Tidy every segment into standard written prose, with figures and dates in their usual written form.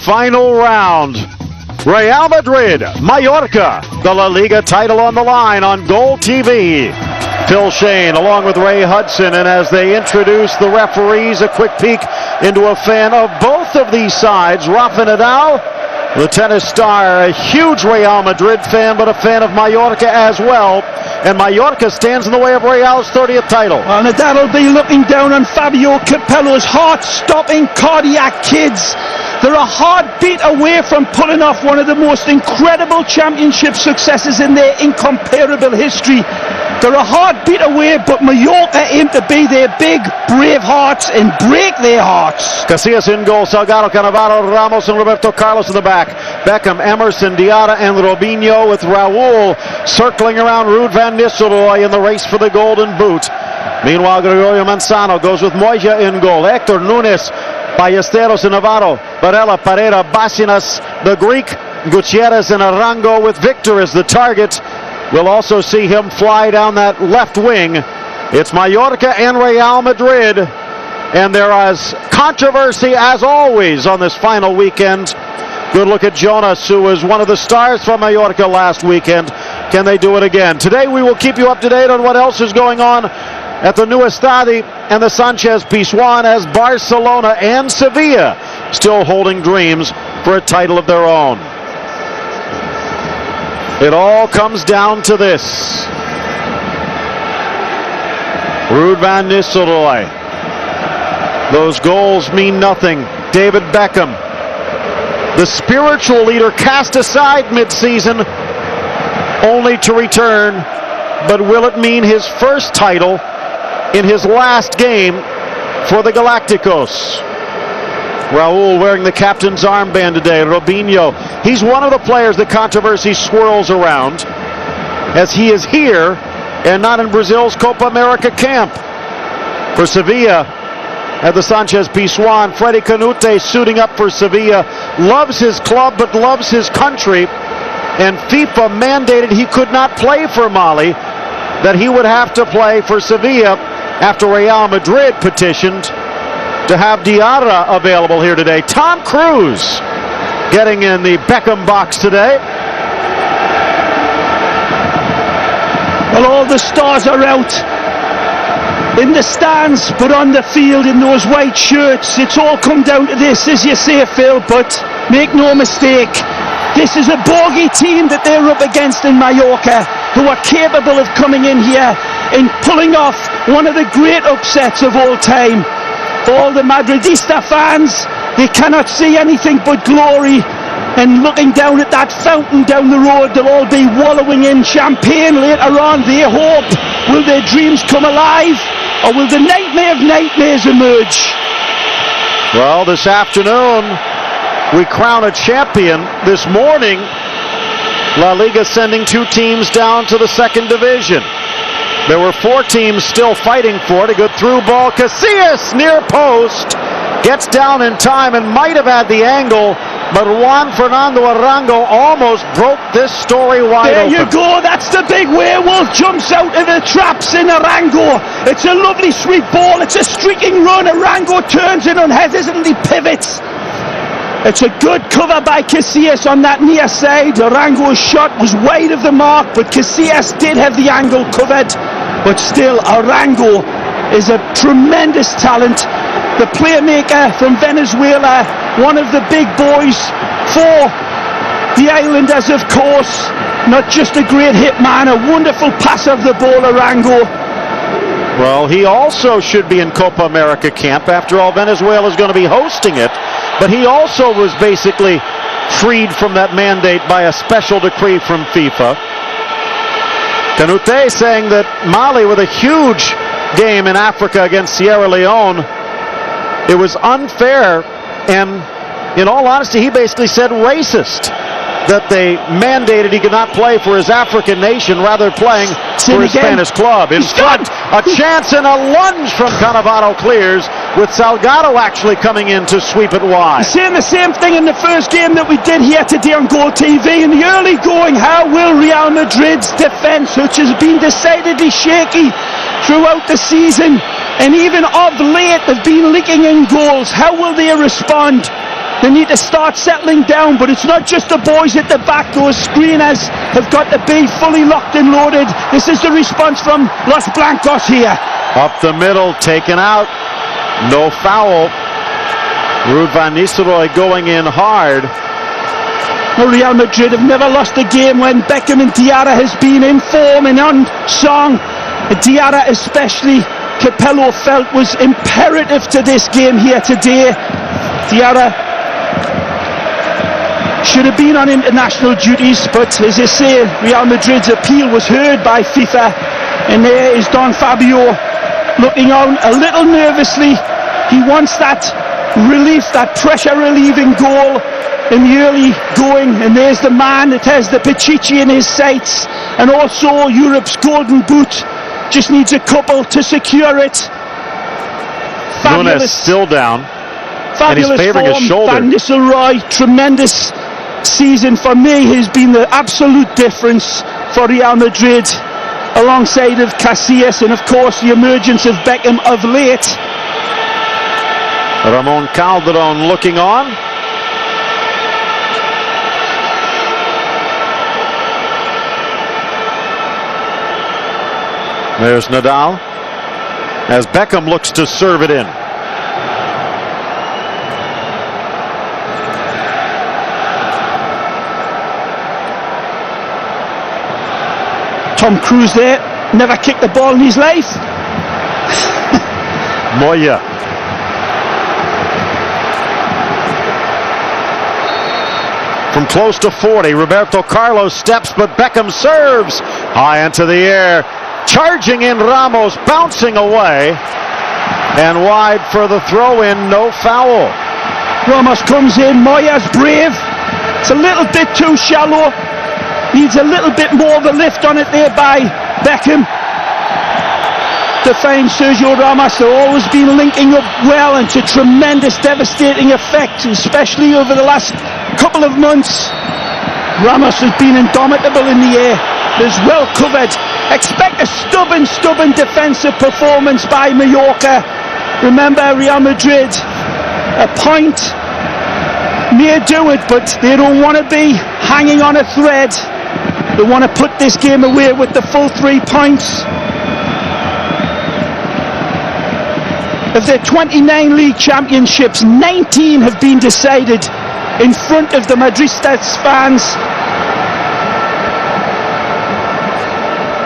final round. Real Madrid-Mallorca, the La Liga title on the line on Goal TV. Phil Shane along with Ray Hudson, and as they introduce the referees, a quick peek into a fan of both of these sides. Rafa Nadal, the tennis star, a huge Real Madrid fan, but a fan of Mallorca as well. And Mallorca stands in the way of Real's 30th title. Well, Nadal will be looking down on Fabio Capello's heart-stopping cardiac kids. They're a heartbeat away from pulling off one of the most incredible championship successes in their incomparable history. They're a heartbeat away, but Mallorca aim to be their big, brave hearts and break their hearts. Casillas in goal, Salgado, Cannavaro, Ramos, and Roberto Carlos in the back. Beckham, Emerson, Diarra, and Robinho, with Raul circling around Ruud van Nistelrooy in the race for the golden boot. Meanwhile, Gregorio Manzano goes with Moya in goal. Hector Nunes, Ballesteros and Navarro, Varela, Pereira, Basinas, the Greek, Gutierrez and Arango, with Victor as the target. We'll also see him fly down that left wing. It's Mallorca and Real Madrid, and there is controversy as always on this final weekend. Good look at Jonas, who was one of the stars from Mallorca last weekend. Can they do it again? Today we will keep you up to date on what else is going on at the new Estadio and the Sánchez-Pizjuán, as Barcelona and Sevilla still holding dreams for a title of their own. It all comes down to this. Ruud van Nistelrooy. Those goals mean nothing. David Beckham, the spiritual leader, cast aside mid-season only to return. But will it mean his first title in his last game for the Galacticos? Raul wearing the captain's armband today. Robinho, he's one of the players that controversy swirls around, as he is here and not in Brazil's Copa America camp. For Sevilla at the Sánchez-Pizjuán, Freddy Canute suiting up for Sevilla, loves his club but loves his country, and FIFA mandated he could not play for Mali, that he would have to play for Sevilla after Real Madrid petitioned to have Diarra available here today. Tom Cruise getting in the Beckham box today. Well, all the stars are out in the stands, but on the field in those white shirts. It's all come down to this, as you say, Phil, but make no mistake, this is a bogey team that they're up against in Mallorca, who are capable of coming in here and pulling off one of the great upsets of all time. All the Madridista fans, they cannot see anything but glory, and looking down at that fountain down the road, they'll all be wallowing in champagne later on. They hope. Will their dreams come alive, or will the nightmare of nightmares emerge? Well, this afternoon we crown a champion. This morning, La Liga sending two teams down to the second division. There were four teams still fighting for it. A good through ball. Casillas near post. Gets down in time and might have had the angle, but Juan Fernando Arango almost broke this story wide open. There you go. That's the big werewolf. Jumps out of the traps in Arango. It's a lovely sweet ball. It's a streaking run. Arango turns and unhesitantly pivots. It's a good cover by Casillas on that near side. Arango's shot was wide of the mark, but Casillas did have the angle covered. But still, Arango is a tremendous talent. The playmaker from Venezuela, one of the big boys for the islanders, of course. Not just a great hit man, a wonderful passer of the ball, Arango. Well, he also should be in Copa America camp. After all, Venezuela is going to be hosting it. But he also was basically freed from that mandate by a special decree from FIFA. Canute saying that Mali, with a huge game in Africa against Sierra Leone, it was unfair, and in all honesty, he basically said racist, that they mandated he could not play for his African nation, rather playing for his Spanish club. In front, a chance and a lunge from Cannavaro clears, with Salgado actually coming in to sweep it wide. Saying the same thing in the first game that we did here today on Goal TV. In the early going, how will Real Madrid's defence, which has been decidedly shaky throughout the season, and even of late they've been leaking in goals, how will they respond? They need to start settling down, but it's not just the boys at the back. Those screeners have got to be fully locked and loaded. This is the response from Los Blancos here. Up the middle, taken out. No foul. Ruud van Nistelrooy going in hard. Real Madrid have never lost a game when Beckham and Diarra has been in form and on song. Diarra especially, Capello felt was imperative to this game here today. Diarra should have been on international duties, but as I say, Real Madrid's appeal was heard by FIFA, and there is Don Fabio looking on a little nervously. He wants that relief, that pressure relieving goal in the early going, and there's the man that has the Pichichi in his sights, and also Europe's golden boot. Just needs a couple to secure it. Fabulous. Nunes still down, and he's Fabulous favoring his form. shoulder. Van Nistelrooy, tremendous season for me. Has been the absolute difference for Real Madrid, alongside of Casillas, and of course the emergence of Beckham of late. Ramon Calderon looking on. There's Nadal as Beckham looks to serve it in. Tom Cruise there, never kicked the ball in his life. Moya. From close to 40, Roberto Carlos steps, but Beckham serves high into the air. Charging in Ramos, bouncing away, and wide for the throw-in, no foul. Ramos comes in, Moya's brave. It's a little bit too shallow. Needs a little bit more of a lift on it there by Beckham. To find Sergio Ramos, they've always been linking up well and to tremendous devastating effect, especially over the last couple of months. Ramos has been indomitable in the air. Is well covered. Expect a stubborn defensive performance by Mallorca. Remember, Real Madrid, a point may do it, but they don't want to be hanging on a thread. They want to put this game away with the full 3 points. Of their 29 league championships, 19 have been decided in front of the Madridistas fans.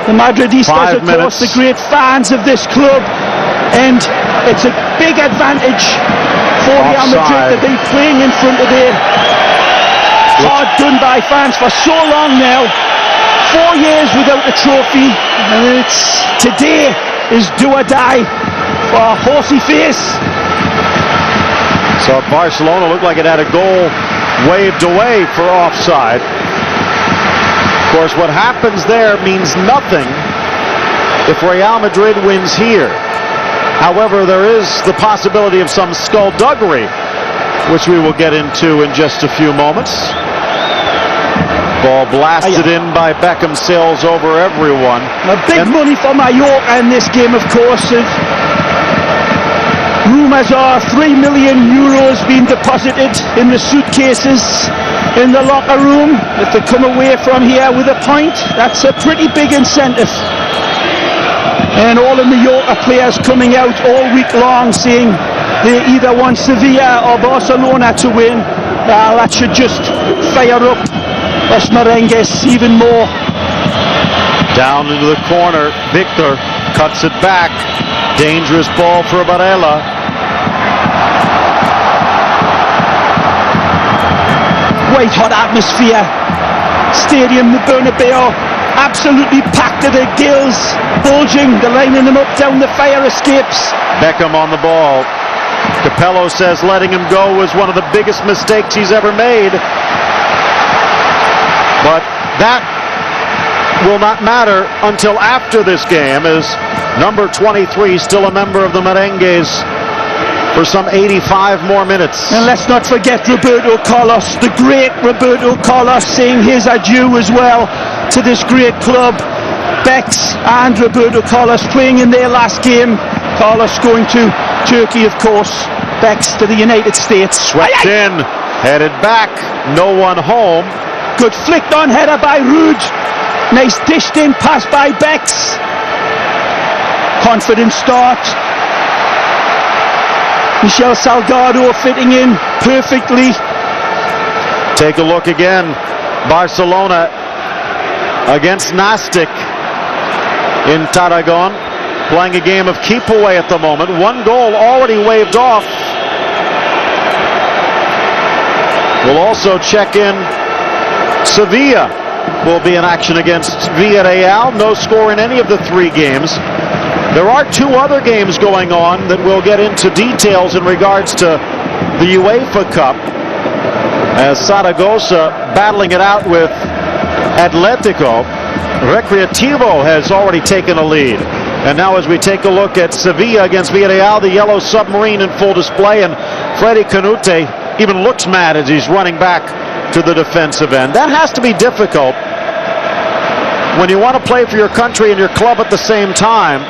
The Madridistas, of course, the great fans of this club, and it's a big advantage for Real Madrid to be playing in front of their hard done by fans for so long now. 4 years without a trophy, and it's today is do or die for Horsey Face. So Barcelona looked like it had a goal waved away for offside. Of course, what happens there means nothing if Real Madrid wins here. However, there is the possibility of some skullduggery, which we will get into in just a few moments. Ball blasted in by Beckham, sails over everyone. Big money for Mallorca in this game, of course. Rumours are €3 million being deposited in the suitcases in the locker room. If they come away from here with a point, that's a pretty big incentive. And all the Mallorca players coming out all week long saying they either want Sevilla or Barcelona to win. That should just fire up Los Merengues even more. Down into the corner, Victor cuts it back. Dangerous ball for Varela. White hot atmosphere. Stadium, the Bernabeu, absolutely packed to the gills, bulging. They're lining them up down the fire escapes. Beckham on the ball. Capello says letting him go was one of the biggest mistakes he's ever made. But that will not matter until after this game, as number 23 still a member of the Merengues for some 85 more minutes. And let's not forget Roberto Carlos, the great Roberto Carlos, saying his adieu as well to this great club. Bex and Roberto Carlos playing in their last game. Carlos going to Turkey, of course. Bex to the United States. Swept in. Headed back, no one home. Good flicked on header by Ruud. Nice dished in pass by Bex. Confident start. Michel Salgado fitting in perfectly. Take a look again. Barcelona against Nástic in Tarragona, playing a game of keep away at the moment. One goal already waved off. We'll also check in. Sevilla will be in action against Villarreal. No score in any of the three games. There are two other games going on that we'll get into details in regards to the UEFA Cup, as Zaragoza battling it out with Atletico. Recreativo has already taken a lead. And now as we take a look at Sevilla against Villarreal, the yellow submarine in full display, and Freddy Canute even looks mad as he's running back to the defensive end. That has to be difficult when you want to play for your country and your club at the same time.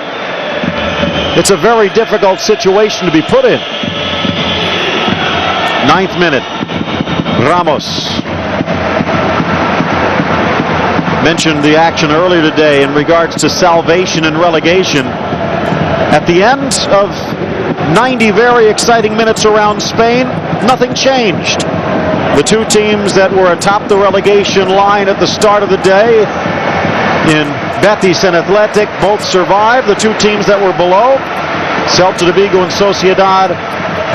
It's a very difficult situation to be put in. 9th minute. Ramos. Mentioned the action earlier today in regards to salvation and relegation. At the end of 90 very exciting minutes around Spain, nothing changed. The two teams that were atop the relegation line at the start of the day, in Betis and Athletic, both survived. The two teams that were below, Celta de Vigo and Sociedad,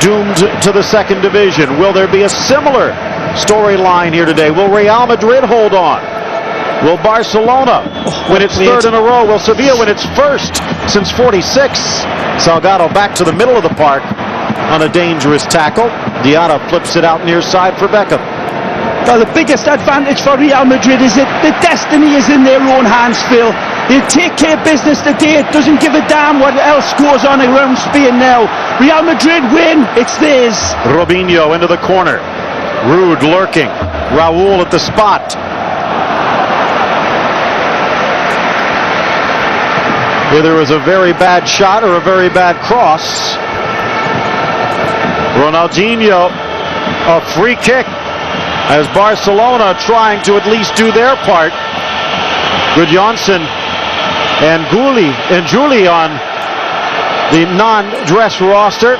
doomed to the second division. Will there be a similar storyline here today? Will Real Madrid hold on? Will Barcelona win its third in a row? Will Sevilla win its first since 46? Salgado back to the middle of the park on a dangerous tackle. Diarra flips it out near side for Beckham. Well, the biggest advantage for Real Madrid is that the destiny is in their own hands, Phil. They take care of business today. It doesn't give a damn what else goes on around Spain now. Real Madrid win, it's theirs. Robinho into the corner. Ruud lurking. Raul at the spot. Either it was a very bad shot or a very bad cross. Ronaldinho, a free kick, as Barcelona trying to at least do their part. Gudjonsson and Juli on the non-dress roster.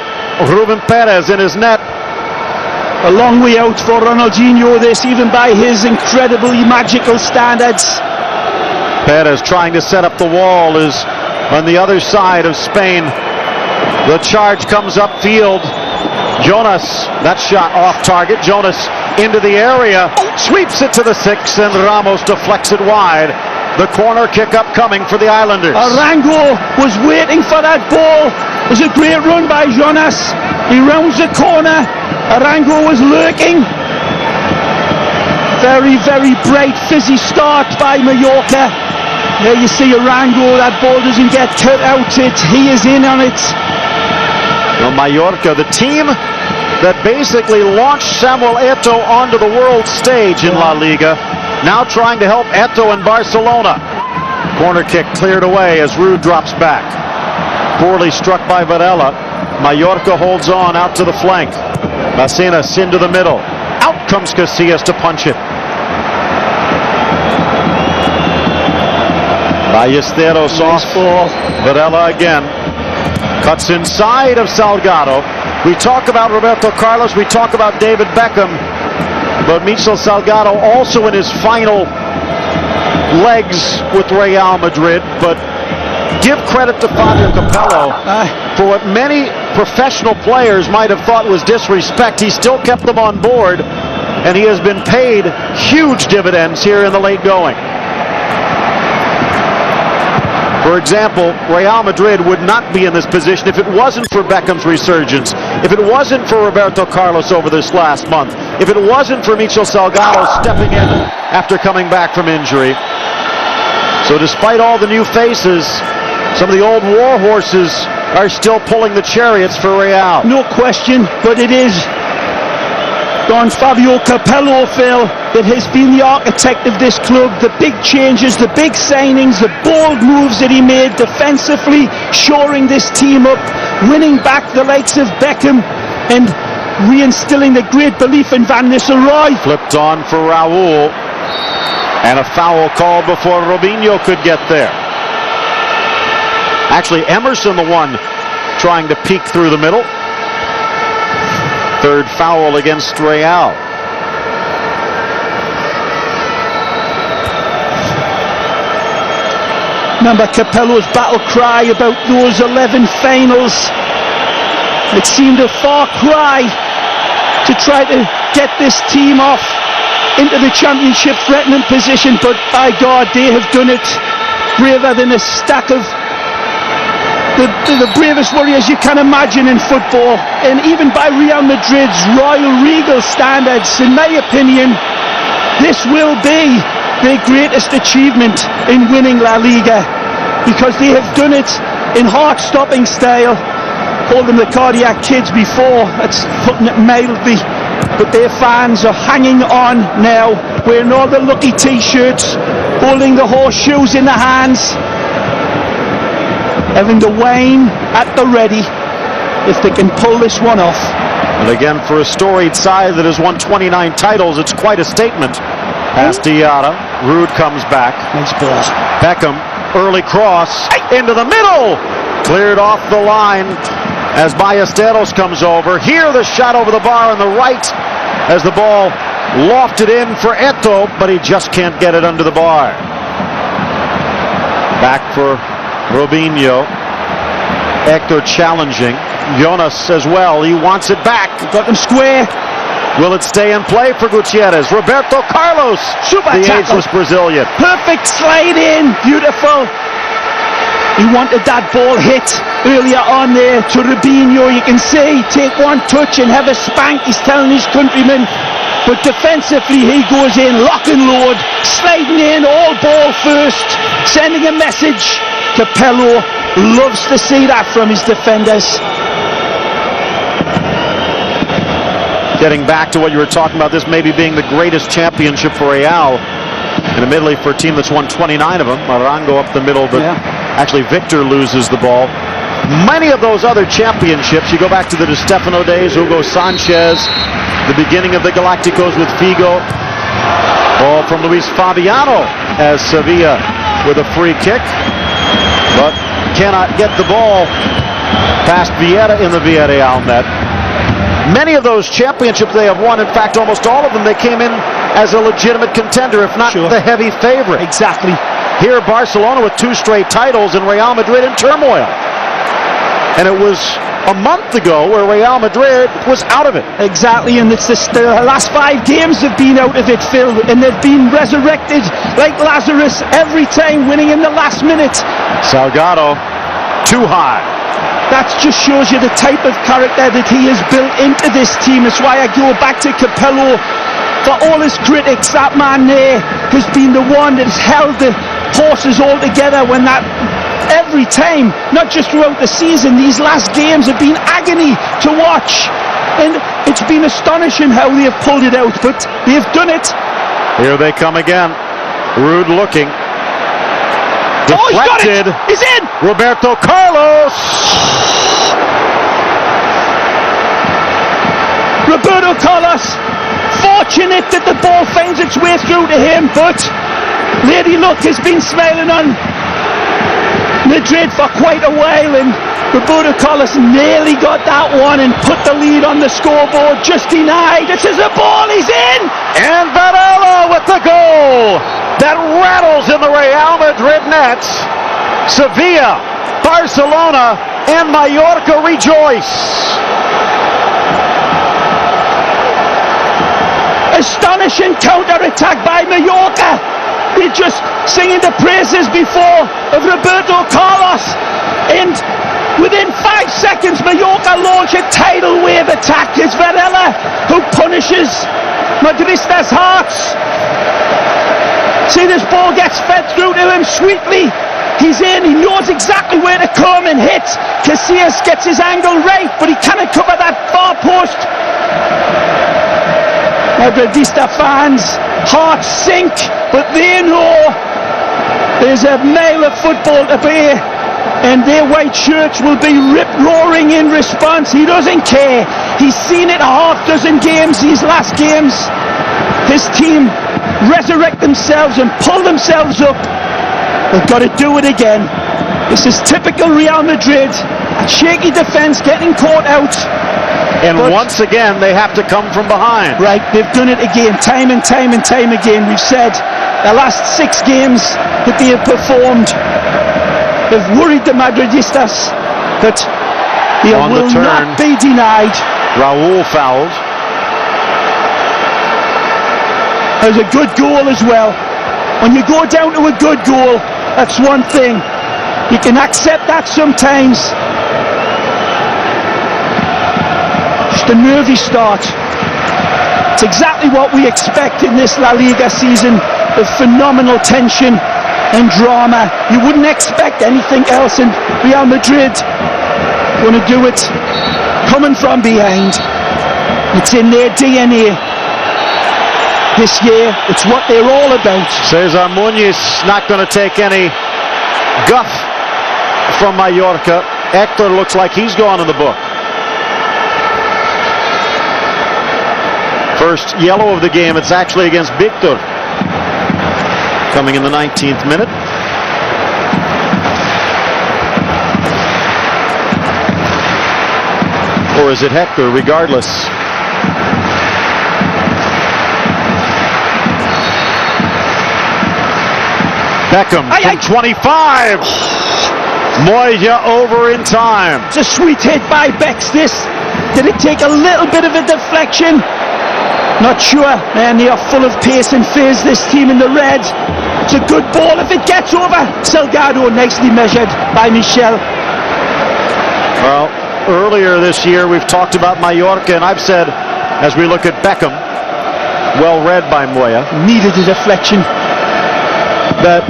Ruben Perez in his net. A long way out for Ronaldinho this, even by his incredibly magical standards. Perez trying to set up the wall is on the other side of Spain. The charge comes upfield. Jonas, that shot off target. Jonas into the area, sweeps it to the 6, and Ramos deflects it wide. The corner kick upcoming for the Islanders. Arango was waiting for that ball. It was a great run by Jonas. He rounds the corner. Arango was lurking. Very, very bright, fizzy start by Mallorca. There you see Arango. That ball doesn't get cut out. He is in on it. Well, Mallorca, the team that basically launched Samuel Eto'o onto the world stage in La Liga, now trying to help Eto'o and Barcelona. Corner kick cleared away as Ruud drops back. Poorly struck by Varela. Mallorca holds on out to the flank. Macenas into the middle. Out comes Casillas to punch it. Ballesteros off. Varela again. Cuts inside of Salgado. We talk about Roberto Carlos, we talk about David Beckham, but Michel Salgado also in his final legs with Real Madrid. But give credit to Fabio Capello for what many professional players might have thought was disrespect. He still kept them on board, and he has been paid huge dividends here in the late going. For example, Real Madrid would not be in this position if it wasn't for Beckham's resurgence, if it wasn't for Roberto Carlos over this last month, if it wasn't for Michel Salgado stepping in after coming back from injury. So despite all the new faces, some of the old war horses are still pulling the chariots for Real. No question, but it is Don Fabio Capello, Phil, that has been the architect of this club. The big changes, the big signings, the bold moves that he made defensively, shoring this team up, winning back the likes of Beckham and reinstilling the great belief in Van Nistelrooy. Flipped on for Raul. And a foul called before Robinho could get there. Actually, Emerson the one trying to peek through the middle. Third foul against Real. Remember Capello's battle cry about those 11 finals. It seemed a far cry to try to get this team off into the championship threatening position, but by God, they have done it braver than a stack of the bravest warriors you can imagine in football. And even by Real Madrid's royal regal standards, in my opinion, this will be their greatest achievement in winning La Liga, because they have done it in heart-stopping style. Called them the cardiac kids before, that's putting it mildly, but their fans are hanging on now, wearing all the lucky t-shirts, holding the horseshoes in their hands, having the wine at the ready if they can pull this one off. And again, for a storied side that has won 29 titles, it's quite a statement. Past Diarra, Ruud comes back. Nice balls. Beckham, early cross, into the middle! Cleared off the line as Ballesteros comes over. Here the shot over the bar on the right as the ball lofted in for Eto'o, but he just can't get it under the bar. Back for Robinho. Hector challenging. Jonas as well, he wants it back. Got them square. Will it stay in play for Gutierrez? Roberto Carlos, Super the tackle. ageless Brazilian. Perfect slide in, beautiful. He wanted that ball hit earlier on there to Robinho. You can see, take one touch and have a spank, he's telling his countrymen. But defensively he goes in, lock and load, sliding in, all ball first, sending a message. Capello loves to see that from his defenders. Getting back to what you were talking about, this maybe being the greatest championship for Real, and admittedly for a team that's won 29 of them. Marango up the middle, but actually Victor loses the ball. Many of those other championships, you go back to the Di Stefano days, Hugo Sanchez, the beginning of the Galacticos with Figo. Ball from Luis Fabiano as Sevilla with a free kick, but cannot get the ball past Vieira in the Villarreal net. Many of those championships they have won, in fact almost all of them, they came in as a legitimate contender, if not the heavy favorite. Exactly. Here Barcelona with 2 straight titles and Real Madrid in turmoil. And it was a month ago where Real Madrid was out of it. Exactly, and it's the last 5 games have been out of it, Phil, and they've been resurrected like Lazarus every time, winning in the last minute. Salgado, too high. That just shows you the type of character that he has built into this team. That's why I go back to Capello. For all his critics, that man there has been the one that has held the horses all together when that every time, not just throughout the season, these last games have been agony to watch. And it's been astonishing how they have pulled it out, but they've done it. Here they come again. Ruud looking. Deflected. Oh, he's got it! He's in! Roberto Carlos! Roberto Carlos, fortunate that the ball finds its way through to him, but Lady Luck has been smiling on Madrid for quite a while, and Roberto Carlos nearly got that one and put the lead on the scoreboard, just denied. This is the ball, he's in! And Varela with the goal that rattles in the Real Madrid nets. Sevilla, Barcelona, and Mallorca rejoice. Astonishing counter-attack by Mallorca. We're just singing the praises before of Roberto Carlos, and within 5 seconds Mallorca launch a tidal wave attack. It's Varela who punishes Madristas' hearts. See, this ball gets fed through to him sweetly. He's in, he knows exactly where to come and hit. Casillas gets his angle right, but he cannot cover that far post. Madridista fans' hearts sink, but they know there's a mile of football to play and their white shirts will be rip-roaring in response. He doesn't care. He's seen it a half dozen games, these last games. His team resurrect themselves and pull themselves up. They've got to do it again. This is typical Real Madrid. A shaky defence, getting caught out. And once again, they have to come from behind. Right, they've done it again, time and time and time again. We've said the last 6 games that they have performed have worried the Madridistas, but they will not be denied. Raúl fouled. There's a good goal as well. When you go down to a good goal, that's one thing. You can accept that sometimes. Just a nervy start. It's exactly what we expect in this La Liga season, of phenomenal tension and drama. You wouldn't expect anything else, and Real Madrid going to do it coming from behind. It's in their DNA this year. It's what they're all about. Cesar Muñoz not going to take any guff from Mallorca. Hector looks like he's gone in the book. First yellow of the game. It's actually against Victor, coming in the 19th minute. Or is it Hector? Regardless. Beckham from 25. Moya over in time. It's a sweet hit by Bex. This, did it take a little bit of a deflection? Not sure. And they are full of pace and fizz, this team in the red. It's a good ball if it gets over. Salgado, nicely measured by Michel. Well, earlier this year we've talked about Mallorca, and I've said, as we look at Beckham, well read by Moya, needed a deflection, that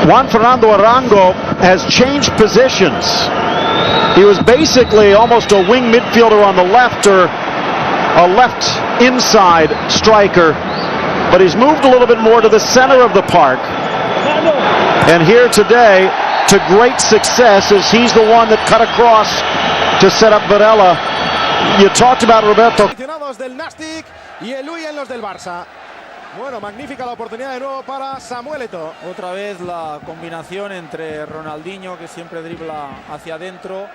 Juan Fernando Arango has changed positions. He was basically almost a wing midfielder on the left, or a left inside striker, but he's moved a little bit more to the center of the park. And here today, to great success, as he's the one that cut across to set up Varela. You talked about Roberto. Del Nástic y el Luis en los del Barça. Bueno, magnífica la oportunidad de nuevo para Samuel Eto'o. Otra vez la combinación entre Ronaldinho, que siempre dribla hacia adentro,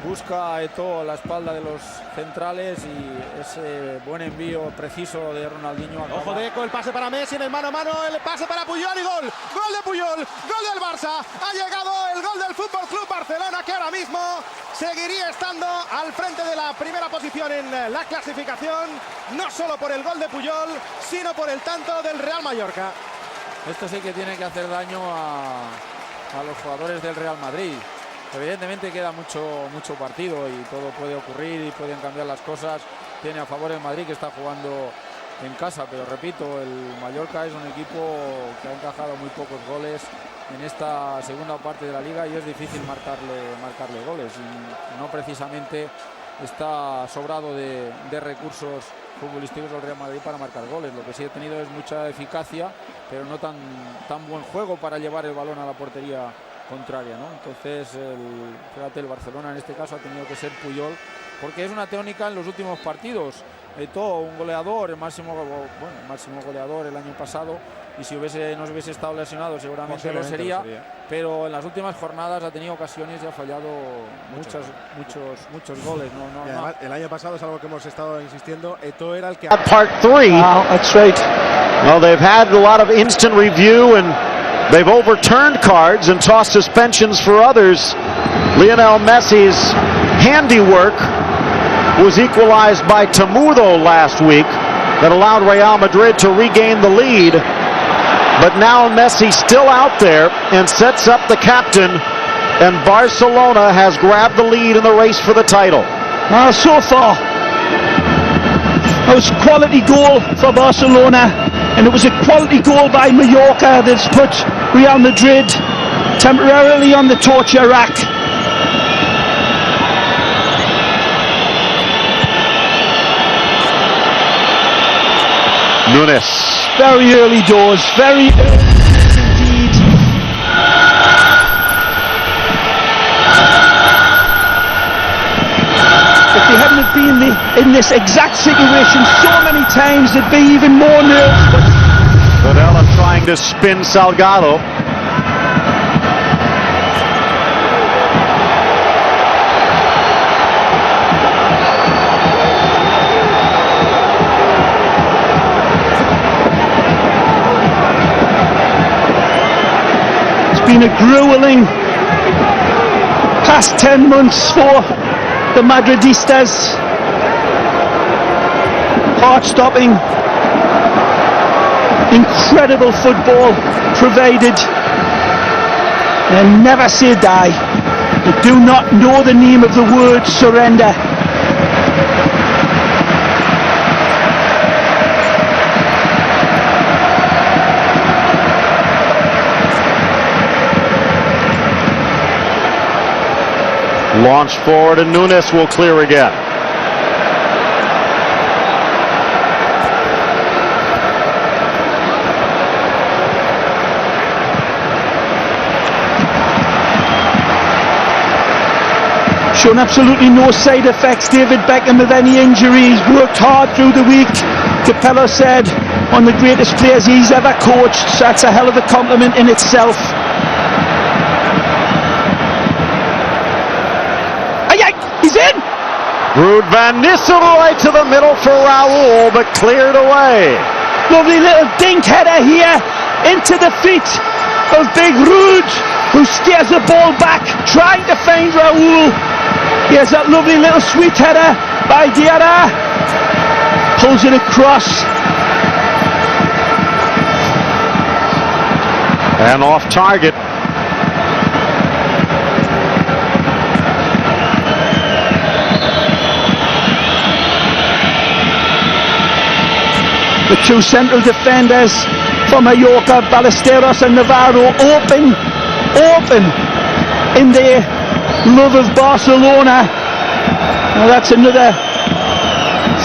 busca a Eto'o a la espalda de los centrales, y ese buen envío preciso de Ronaldinho. Ojo de Eco, el pase para Messi en el mano a mano, el pase para Puyol y gol. Gol de Puyol, gol del Barça. Ha llegado el gol del Fútbol Club Barcelona, que ahora mismo seguiría estando al frente de la primera posición en la clasificación, no solo por el gol de Puyol, sino por el tanto del Real Mallorca. Esto sí que tiene que hacer daño a los jugadores del Real Madrid. Evidentemente queda mucho partido y todo puede ocurrir y pueden cambiar las cosas. Tiene a favor el Madrid, que está jugando en casa, pero repito, el Mallorca es un equipo que ha encajado muy pocos goles en esta segunda parte de la Liga, y es difícil marcarle goles, y no precisamente está sobrado de recursos futbolísticos del Real Madrid para marcar goles. Lo que sí ha tenido es mucha eficacia, pero no tan buen juego para llevar el balón a la portería contraria, ¿no? Entonces el Barcelona en este caso ha tenido que ser Puyol, porque es una tónica en los últimos partidos. Eto'o, un goleador, el máximo goleador el año pasado, y si no hubiese estado lesionado seguramente lo sería, pero en las últimas jornadas ha tenido ocasiones y ha fallado muchos goles. Y además, el año pasado es algo que hemos estado insistiendo, Eto'o era el que... Part 3. Wow, that's right. Well, they've had a lot of instant review, and they've overturned cards and tossed suspensions for others. Lionel Messi's handiwork was equalized by Temudo last week, that allowed Real Madrid to regain the lead. But now Messi still out there and sets up the captain, and Barcelona has grabbed the lead in the race for the title. So far, it was a quality goal for Barcelona, and it was a quality goal by Mallorca that's put Real Madrid temporarily on the torture rack. Nunes. Very early doors, very early indeed. in this exact situation so many times, there'd be even more nerves. But Videla trying to spin Salgado. it's been a grueling past 10 months for the Madridistas. Heart-stopping, incredible football provided, and never say die. They do not know the name of the word surrender. Launch forward and Nunes will clear again. Shown absolutely no side effects. David Beckham with any injuries, worked hard through the week. Capello said one of the greatest players he's ever coached, so that's a hell of a compliment in itself. He's in! Ruud van Nistelrooy to the middle for Raul, but cleared away. Lovely little dink header here into the feet of Big Ruud, who steers the ball back, trying to find Raul. Here's that lovely little sweet header by Diarra. Pulls it across. And off target. The two central defenders for Mallorca, Ballesteros and Navarro, open in their love of Barcelona. Now that's another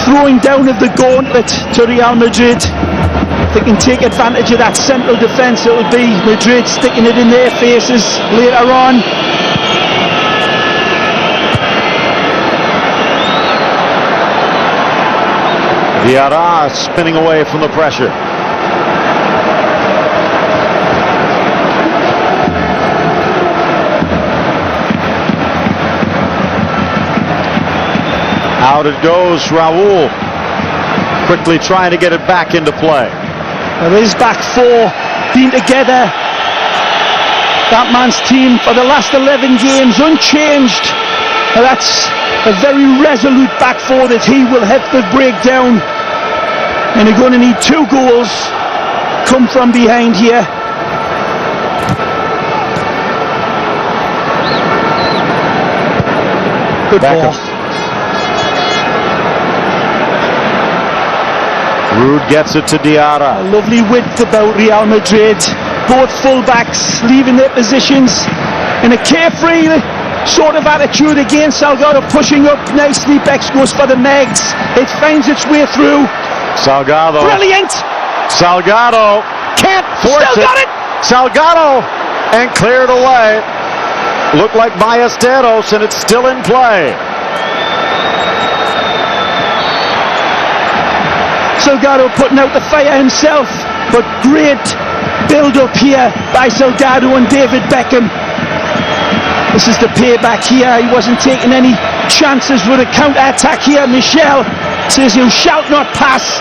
throwing down of the gauntlet to Real Madrid. If they can take advantage of that central defence, it will be Madrid sticking it in their faces later on. Diarra spinning away from the pressure. Out it goes, Raul. Quickly trying to get it back into play. Well, his back four been together. That man's team for the last 11 games unchanged. Well, that's a very resolute back four that he will have to break down. And they're going to need 2 goals come from behind here. Good ball. Ruud gets it to Diarra. A lovely width about Real Madrid. Both fullbacks leaving their positions in a carefree sort of attitude again. Salgado pushing up nicely. Bex goes for the Megs. It finds its way through. Salgado. Brilliant! Salgado can't force Still it. got it! Salgado and cleared away. Looked like Ballesteros, and it's still in play. Salgado putting out the fire himself, but great build-up here by Salgado and David Beckham. This is the payback here. He wasn't taking any chances with a counter-attack here. Michel says you shall not pass.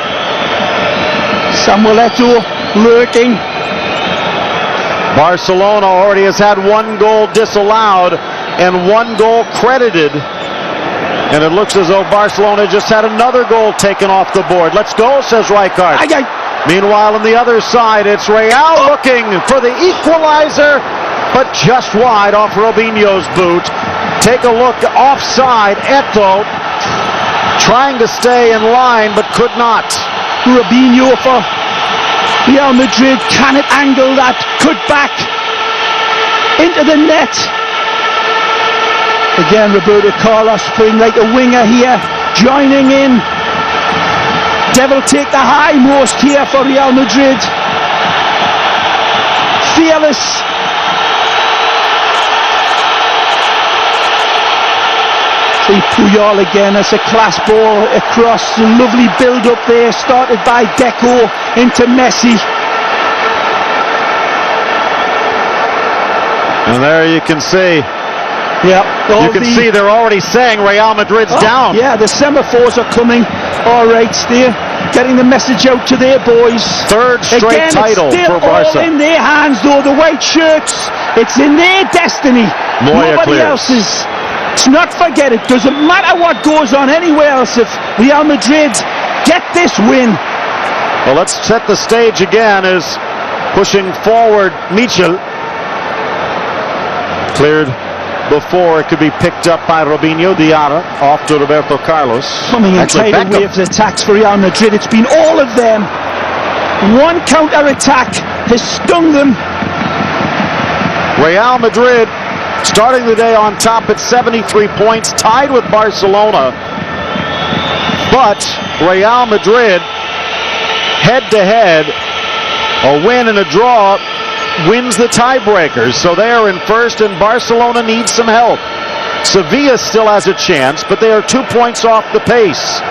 Samuel Eto'o lurking. Barcelona already has had 1 goal disallowed and 1 goal credited. And it looks as though Barcelona just had another goal taken off the board. Let's go, says Rijkaard. Meanwhile, on the other side, it's Real looking for the equalizer, but just wide off Robinho's boot. Take a look offside. Eto'o trying to stay in line, but could not. Robinho for Real Madrid. Can it angle that cutback into the net? Again, Roberto Carlos playing like a winger here, joining in. Devil take the highmost here for Real Madrid. Fearless. See Puyol again, that's a class ball across, a lovely build up there, started by Deco into Messi. And there you can see, yeah, you can see they're already saying Real Madrid's down. Yeah, the semaphores are coming. All right, they're getting the message out to their boys. Third straight title for Barca. All in their hands, though. The white shirts, it's in their destiny. Moya Nobody clears. else's. Let's not forget, it doesn't matter what goes on anywhere else. If Real Madrid get this win. Well, let's set the stage again as pushing forward Michel. Cleared before it could be picked up by Robinho. Diarra off to Roberto Carlos. Coming in tidal waves attacks for Real Madrid. It's been all of them. One counter-attack has stung them. Real Madrid starting the day on top at 73 points, tied with Barcelona. But Real Madrid, head-to-head, a win and a draw, wins the tiebreakers. So they are in first, and Barcelona needs some help. Sevilla still has a chance, but they are 2 points off the pace.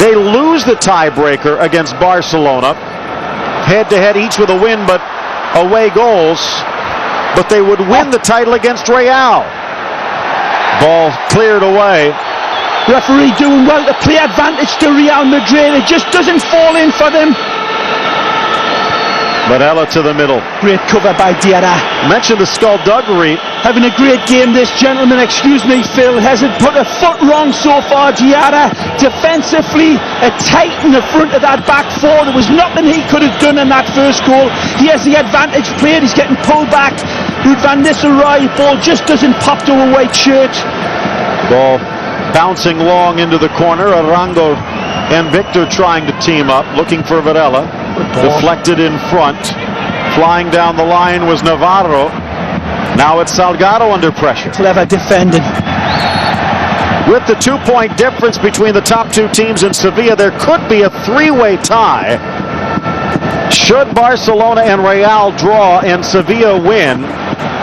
They lose the tiebreaker against Barcelona, head-to-head, each with a win, but away goals. But they would win the title against Real. Ball cleared away. Referee doing well to play advantage to Real Madrid. It just doesn't fall in for them. Barella to the middle. Great cover by Diarra. Mentioned the skullduggery. Having a great game, this gentleman, excuse me, Phil, hasn't put a foot wrong so far. Diarra defensively, a tight in the front of that back four. There was nothing he could have done in that first goal. He has the advantage played. He's getting pulled back. Ruud van Nistelrooy, ball just doesn't pop to a white shirt. Ball bouncing long into the corner. Arango and Victor trying to team up, looking for Varela. Deflected in front. Flying down the line was Navarro. Now it's Salgado under pressure. Clever defending. With the 2-point difference between the top two teams in Sevilla, there could be a three-way tie. Should Barcelona and Real draw and Sevilla win,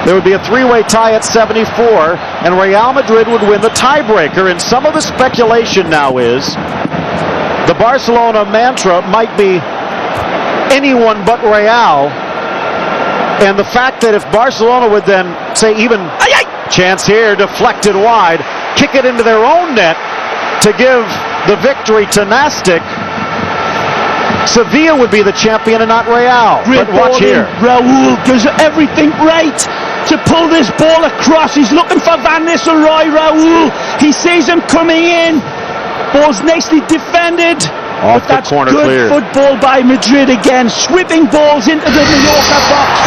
there would be a three-way tie at 74, and Real Madrid would win the tiebreaker. And some of the speculation now is the Barcelona mantra might be anyone but Real, and the fact that if Barcelona would then say even chance here, deflected wide, kick it into their own net to give the victory to Nástic, Sevilla would be the champion and not Real. Great but watch here. Raúl does everything right to pull this ball across. He's looking for Van Nistelrooy. Raúl, he sees him coming in. Ball's nicely defended. Off but the that's corner, good cleared. Football by Madrid again, sweeping balls into the Mallorca box.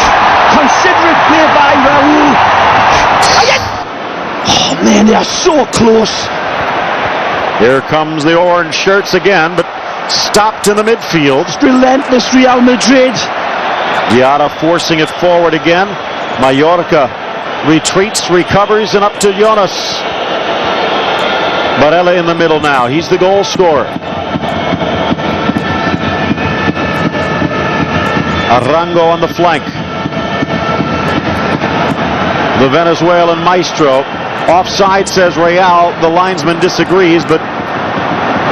Considerate play by Raúl. Oh man, they are so close. Here comes the orange shirts again, but stopped in the midfield. It's relentless Real Madrid. Diarra forcing it forward again. Mallorca retreats, recovers, and up to Jonas. Barella in the middle now. He's the goal scorer. Arango on the flank. The Venezuelan maestro. Offside, says Real. The linesman disagrees, but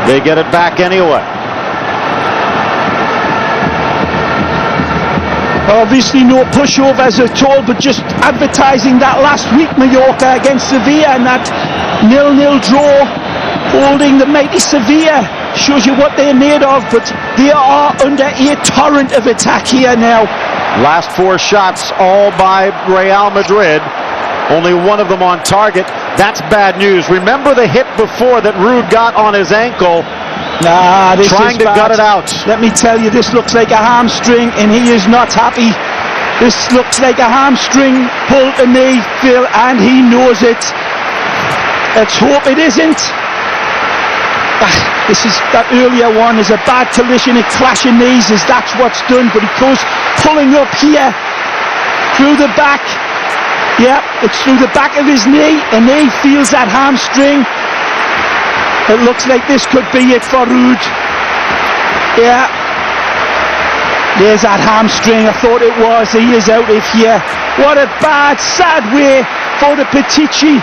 they get it back anyway. Obviously no pushovers at all, but just advertising that last week Mallorca against Sevilla and that 0-0 draw, holding the mighty Sevilla. Shows you what they're made of, but they are under a torrent of attack here now. Last four shots all by Real Madrid. Only one of them on target. That's bad news. Remember the hit before that Ruud got on his ankle. Nah, this trying is to bad. gut it out. Let me tell you, this looks like a hamstring, and he is not happy. This looks like a hamstring pull to me, Phil, and he knows it. Let's hope it isn't. This is that earlier one is a bad collision, a clash of knees, as that's what's done, but he goes pulling up here through the back. Yeah, it's through the back of his knee, and he feels that hamstring. It looks like this could be it for Ruud. Yeah, there's that hamstring. I thought it was. He is out of here. What a bad, sad way for the Petici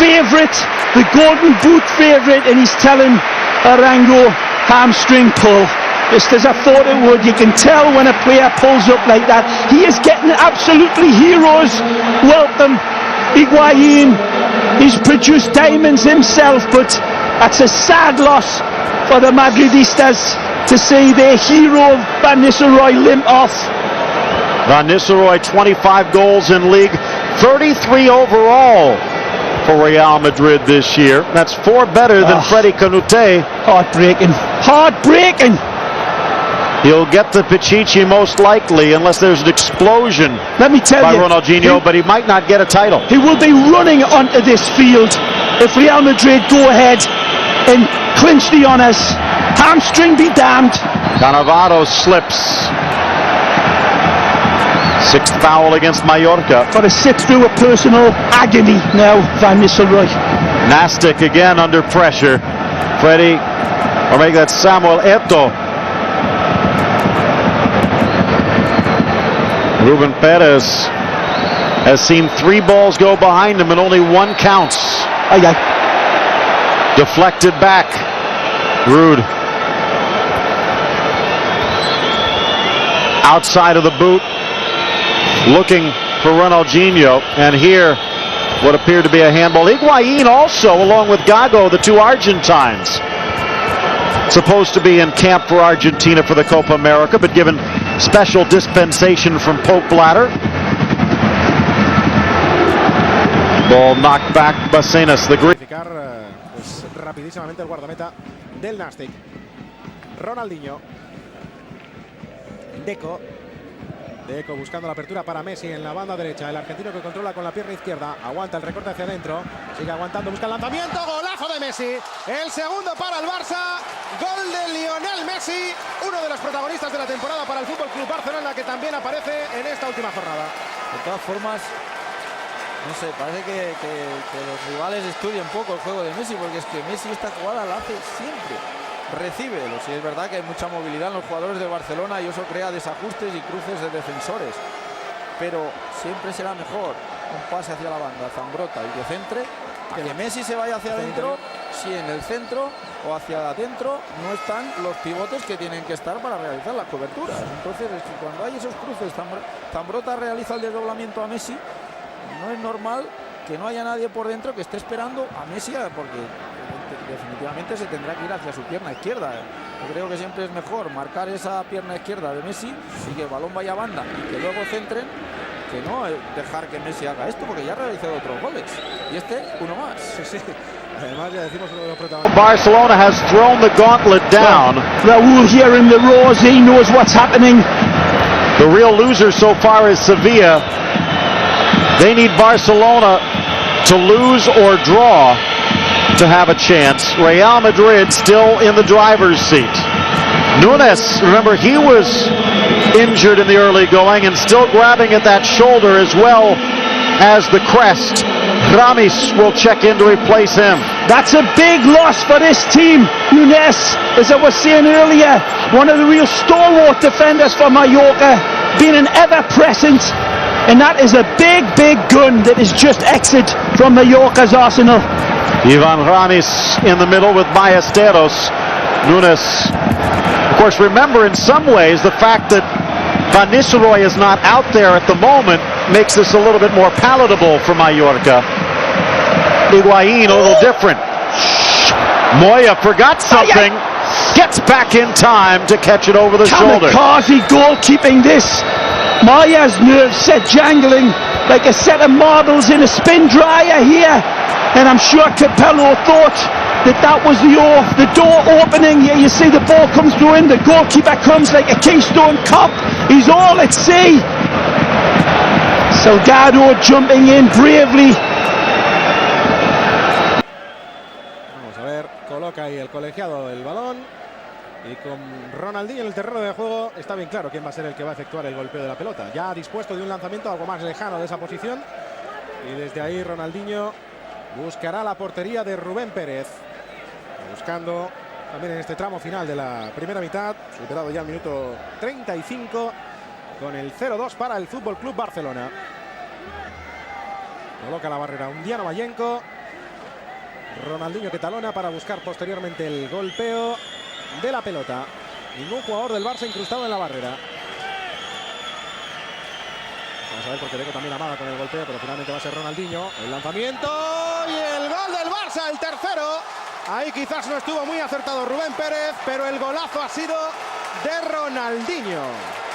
favourite the golden boot favourite, and he's telling Arango hamstring pull. Just as I thought it would. You can tell when a player pulls up like that. He is getting absolutely heroes welcome. Higuaín, he's produced diamonds himself, but that's a sad loss for the Madridistas to see their hero Van Nistelrooy limp off. Van Nistelrooy, 25 goals in league, 33 overall for Real Madrid this year. That's 4 better than Freddy Canute. Heartbreaking. Heartbreaking. He'll get the Pichichi most likely unless there's an explosion Let me tell by you, Ronaldinho, but he might not get a title. he will be running onto this field if Real Madrid go ahead and clinch the honours. Hamstring be damned. Cannavaro slips. 6th foul against Mallorca. Got to sit through a personal agony now, Van Nistelrooy. Nástic again under pressure. Freddy, or make that Samuel Eto'o. Ruben Perez has seen 3 balls go behind him and only 1 counts. Aye, aye. Deflected back. Rude. Outside of the boot. Looking for Ronaldinho. And here, what appeared to be a handball. Higuaín also, along with Gago, the 2 Argentines. Supposed to be in camp for Argentina for the Copa America, but given special dispensation from Pope Blatter. Ball knocked back. Bacenas, the Greek. Pues rapidísimamente el guardameta del Nástic. Ronaldinho. Deco buscando la apertura para Messi en la banda derecha. El argentino que controla con la pierna izquierda. Aguanta el recorte hacia adentro. Sigue aguantando, busca el lanzamiento. Golazo de Messi. El segundo para el Barça. Gol de Lionel Messi. Uno de los protagonistas de la temporada para el FC Barcelona, que también aparece en esta última jornada. De todas formas, no sé, parece que los rivales estudian poco el juego de Messi, porque es que Messi esta jugada la hace siempre. Recibe, sí es verdad que hay mucha movilidad en los jugadores de Barcelona y eso crea desajustes y cruces de defensores, pero siempre será mejor un pase hacia la banda, Zambrota, y que centre, que Messi se vaya hacia adentro, si en el centro o hacia adentro no están los pivotes que tienen que estar para realizar las coberturas. Entonces, es que cuando hay esos cruces, Zambrota realiza el desdoblamiento a Messi, no es normal que no haya nadie por dentro que esté esperando a Messi, porque definitivamente se tendrá que ir hacia su pierna izquierda. Yo creo que siempre es mejor marcar esa pierna izquierda de Messi y que el balón vaya a banda y que luego centren, que no dejar que Messi haga esto, porque ya ha realizado otros goles y este uno más. Sí. Además, ya decimos uno de los protagonistas. Barcelona has thrown the gauntlet down. Raúl here in the roars, he knows what's happening. The real loser so far is Sevilla. They need Barcelona to lose or draw to have a chance. Real Madrid still in the driver's seat. Núñez, remember, he was injured in the early going and still grabbing at that shoulder as well as the crest. Ramis will check in to replace him. That's a big loss for this team. Núñez, as I was saying earlier, one of the real stalwart defenders for Mallorca, being an ever-present, and that is a big gun that is just exited from Mallorca's arsenal. Ivan Ramis in the middle with Ballesteros. Núñez, of course, remember in some ways the fact that Van Nistelrooy is not out there at the moment makes this a little bit more palatable for Mallorca. Higuaín a little different. Moya forgot something. Gets back in time to catch it over the shoulder. Kamikaze goalkeeping this. Moya's nerves set jangling like a set of marbles in a spin dryer here. And I'm sure Capello thought that was the door opening. Here you see the ball comes through in, the goalkeeper comes like a Keystone Cop. He's all at sea. Salgado jumping in bravely. Vamos a ver, coloca ahí el colegiado el balón. Y con Ronaldinho en el terreno de juego está bien claro quién va a ser el que va a efectuar el golpeo de la pelota. Ya dispuesto de un lanzamiento algo más lejano de esa posición. Y desde ahí Ronaldinho buscará la portería de Rubén Pérez. Buscando también en este tramo final de la primera mitad. Superado ya el minuto 35 con el 0-2 para el FC Barcelona. Coloca la barrera Undiano Mayenko. Ronaldinho que talona para buscar posteriormente el golpeo de la pelota. Ningún jugador del Barça incrustado en la barrera. Vamos a ver porque Deco también amaga con el golpeo, pero finalmente va a ser Ronaldinho. El lanzamiento y el gol del Barça, el tercero. Ahí quizás no estuvo muy acertado Rubén Pérez, pero el golazo ha sido de Ronaldinho.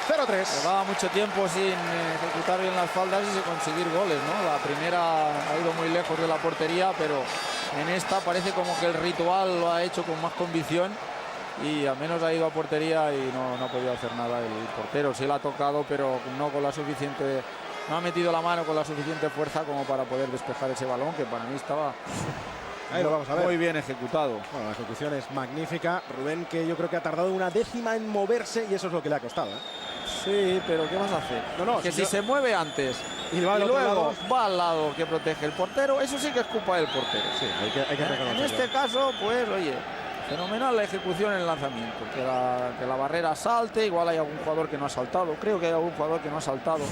0-3. Llevaba mucho tiempo sin ejecutar bien las faldas y sin conseguir goles, ¿no? La primera ha ido muy lejos de la portería, pero en esta parece como que el ritual lo ha hecho con más convicción y al menos ha ido a portería y no ha podido hacer nada el portero. Sí la ha tocado, pero no con la suficiente, no ha metido la mano con la suficiente fuerza como para poder despejar ese balón, que para mí estaba ahí lo vamos a ver. Muy bien ejecutado. Bueno, la ejecución es magnífica. Rubén, que yo creo que ha tardado una décima en moverse y eso es lo que le ha costado, ¿eh? Sí, pero ¿qué vas a hacer? No, que si se mueve antes y luego va al lado que protege el portero, eso sí que es culpa del portero. Sí, hay que reconocerlo. En este caso, pues, oye, fenomenal la ejecución en el lanzamiento. Que la barrera salte, igual hay algún jugador que no ha saltado. Creo que hay algún jugador que no ha saltado.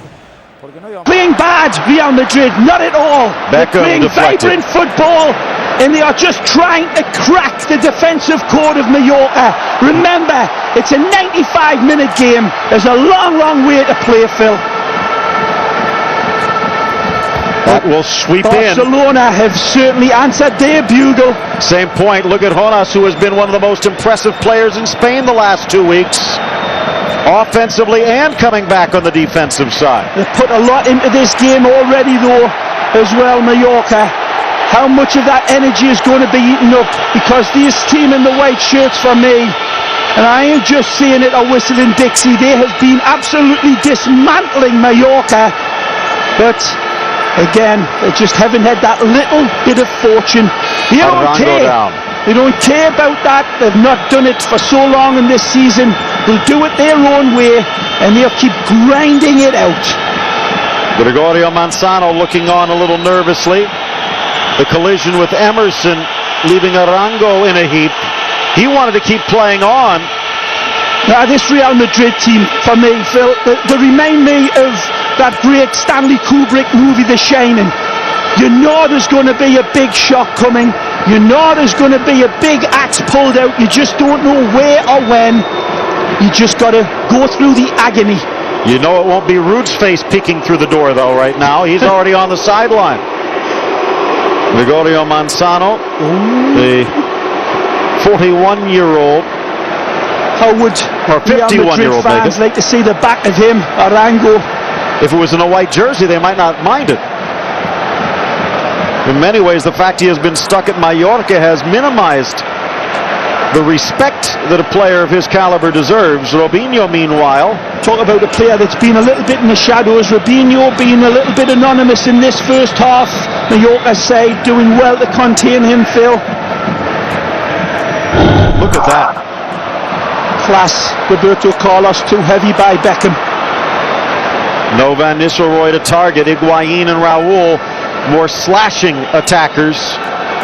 Porque no playing bad, Real Madrid, not at all. They're playing vibrant football and they are just trying to crack the defensive cord of Mallorca. Remember, it's a 95-minute game. There's a long, long way to play, Phil. That will sweep Barcelona have certainly answered their bugle. Same point. Look at Horas, who has been one of the most impressive players in Spain the last 2 weeks. Offensively and coming back on the defensive side. They've put a lot into this game already though as well, Mallorca. How much of that energy is going to be eaten up? Because this team in the white shirts for me, and I ain't just saying it or whistling Dixie, they have been absolutely dismantling Mallorca. But again, they just haven't had that little bit of fortune. They don't care. They don't care about that. They've not done it for so long in this season. They'll do it their own way and they'll keep grinding it out. Gregorio Manzano looking on a little nervously. The collision with Emerson leaving Arango in a heap. He wanted to keep playing on. Now this Real Madrid team, for me, Phil, they remind me of that great Stanley Kubrick movie, The Shining. You know there's going to be a big shock coming. You know there's going to be a big axe pulled out. You just don't know where or when. You just got to go through the agony. You know it won't be Ruud's face peeking through the door, though, right now. He's already on the sideline. Gregorio Manzano, the 41-year-old. How would Real Madrid fans like to see the back of him, Arango? If it was in a white jersey, they might not mind it. In many ways, the fact he has been stuck at Mallorca has minimized the respect that a player of his caliber deserves. Robinho, meanwhile, talk about a player that's been a little bit in the shadows. Robinho being a little bit anonymous in this first half. Mallorca's side doing well to contain him, Phil. Look at that. Class. Roberto Carlos too heavy by Beckham. No Van Nistelrooy to target. Higuaín and Raúl, more slashing attackers.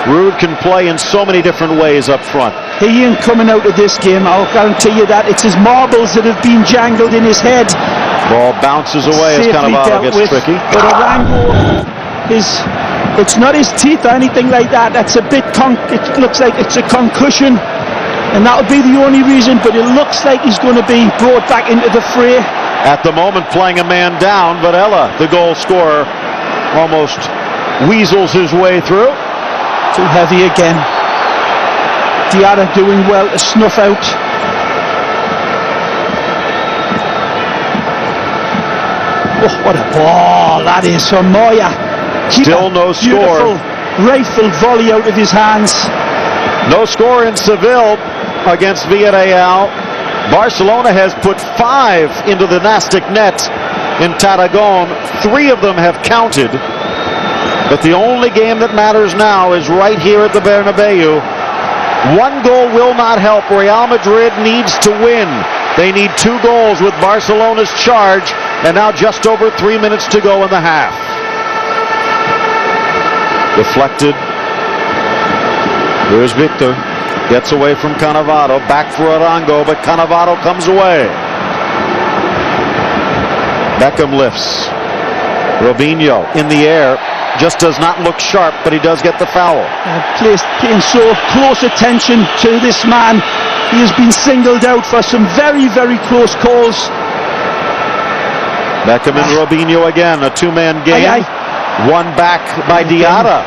Ruud can play in so many different ways up front. He ain't coming out of this game, I'll guarantee you that. It's his marbles that have been jangled in his head. Ball bounces away as Cannavaro gets tricky. But Arango it's not his teeth or anything like that. That's a bit it looks like it's a concussion. And that'll be the only reason, but it looks like he's going to be brought back into the fray. At the moment, playing a man down, Varela, the goal scorer, almost weasels his way through. Too heavy again. Diarra doing well to snuff out. Oh, what a ball that is from Moya. Still no score. Rifle volley out of his hands. No score in Seville against Villarreal. Barcelona has put 5 into the Nástic net in Tarragona. 3 of them have counted. But the only game that matters now is right here at the Bernabeu. 1 goal will not help. Real Madrid needs to win. They need 2 goals with Barcelona's charge, and now just over 3 minutes to go in the half. Deflected. Here's Victor. Gets away from Cannavaro. Back for Arango, but Cannavaro comes away. Beckham lifts. Robinho in the air. just does not look sharp, but he does get the foul. Paying so close attention to this man. He has been singled out for some very, very close calls. Beckham and Robinho again, a two-man game. One back by Diarra.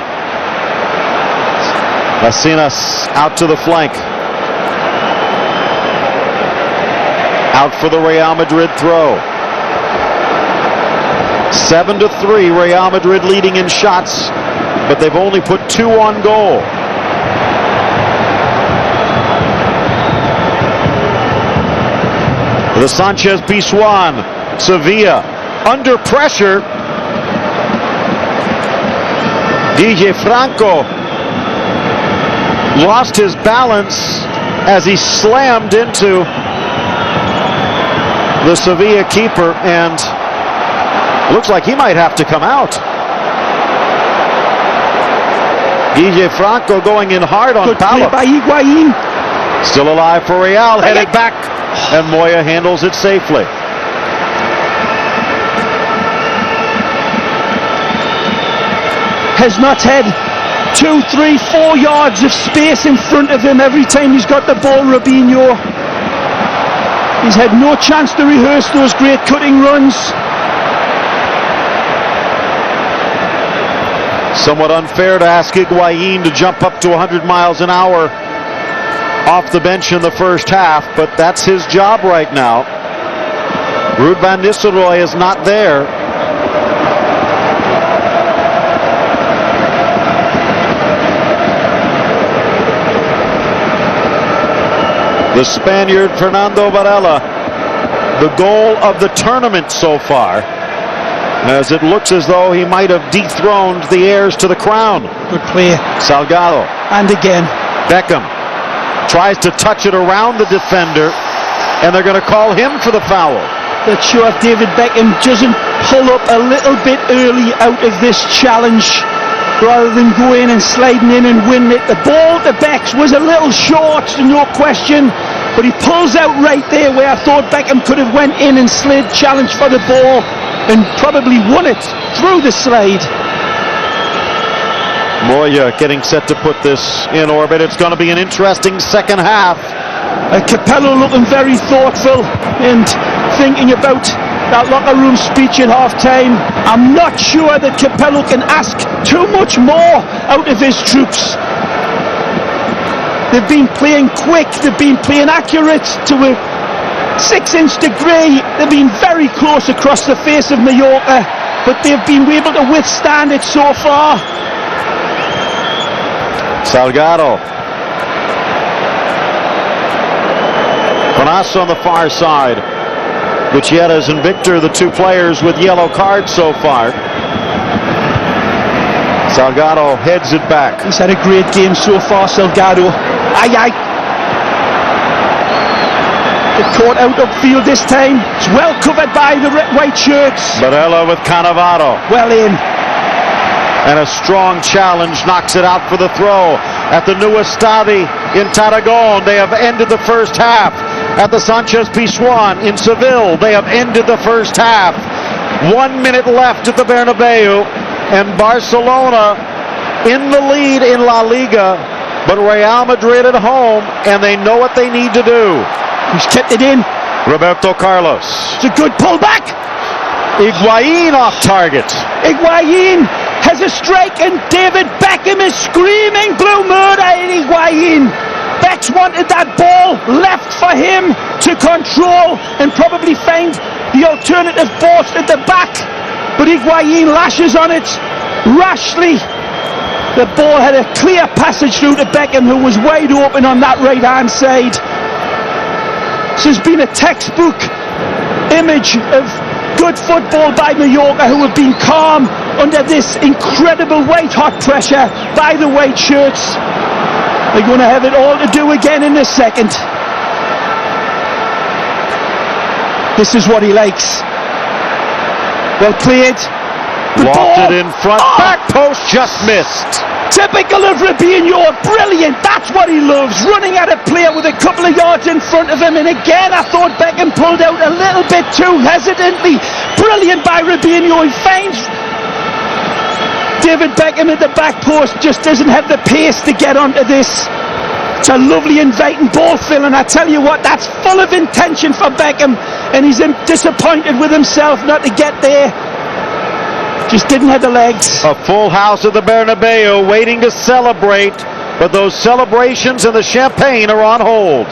Lacinas out to the flank. Out for the Real Madrid throw. 7-3, Real Madrid leading in shots, but they've only put 2 on goal. The Sanchez Pizjuan, Sevilla under pressure. DJ Franco lost his balance as he slammed into the Sevilla keeper, and looks like he might have to come out. DJ Franco going in hard on Pala. By Higuain. Still alive for Real, headed back, and Moya handles it safely. Has not had 2, 3, 4 yards of space in front of him every time he's got the ball, Robinho. He's had no chance to rehearse those great cutting runs. Somewhat unfair to ask Higuain to jump up to 100 miles an hour off the bench in the first half, but that's his job right now. Ruud van Nistelrooy is not there. The Spaniard Fernando Varela, the goal of the tournament so far, as it looks as though he might have dethroned the heirs to the crown. Good play. Salgado. And again. Beckham tries to touch it around the defender, and they're going to call him for the foul. Not sure if David Beckham doesn't pull up a little bit early out of this challenge, rather than go in and sliding in and win it. The ball to Becks was a little short, no question, but he pulls out right there where I thought Beckham could have went in and slid, challenged for the ball, and probably won it through the slide. Moya getting set to put this in orbit. It's going to be an interesting second half. Capello looking very thoughtful and thinking about that locker room speech at half-time. I'm not sure that Capello can ask too much more out of his troops. They've been playing quick, they've been playing accurate to a 6-inch degree. They've been very close across the face of Mallorca, but they've been able to withstand it so far. Salgado. Conas on the far side. Gutierrez and Victor, the two players with yellow cards so far. Salgado heads it back. He's had a great game so far, Salgado. Caught out upfield this time. It's well covered by the white shirts. Barella with Cannavaro. Well in. And a strong challenge knocks it out for the throw at the new Estadio in Tarragona. They have ended the first half. At the Sanchez Pizjuan in Seville, they have ended the first half. 1 minute left at the Bernabeu, and Barcelona in the lead in La Liga, but Real Madrid at home, and they know what they need to do. He's kept it in. Roberto Carlos. It's a good pullback. Higuain off target. Higuain has a strike, and David Beckham is screaming blue murder at Higuain. Becks wanted that ball left for him to control and probably find the alternative post at the back, but Higuain lashes on it rashly. The ball had a clear passage through to Beckham, who was wide open on that right hand side. This has been a textbook image of good football by Mallorca, who have been calm under this incredible white hot pressure by the white shirts. They're going to have it all to do again in the second. This is what he likes. Well played. Lofted in front. Back post just missed. Typical of Robinho. Brilliant. That's what he loves. Running at a player with a couple of yards in front of him. And again, I thought Beckham pulled out a little bit too hesitantly. Brilliant by Robinho. He finds David Beckham at the back post just doesn't have the pace to get onto this. It's a lovely inviting ball, Phil, and I tell you what, that's full of intention for Beckham, and he's disappointed with himself not to get there. Just didn't have the legs. A full house at the Bernabeu waiting to celebrate, but those celebrations and the champagne are on hold.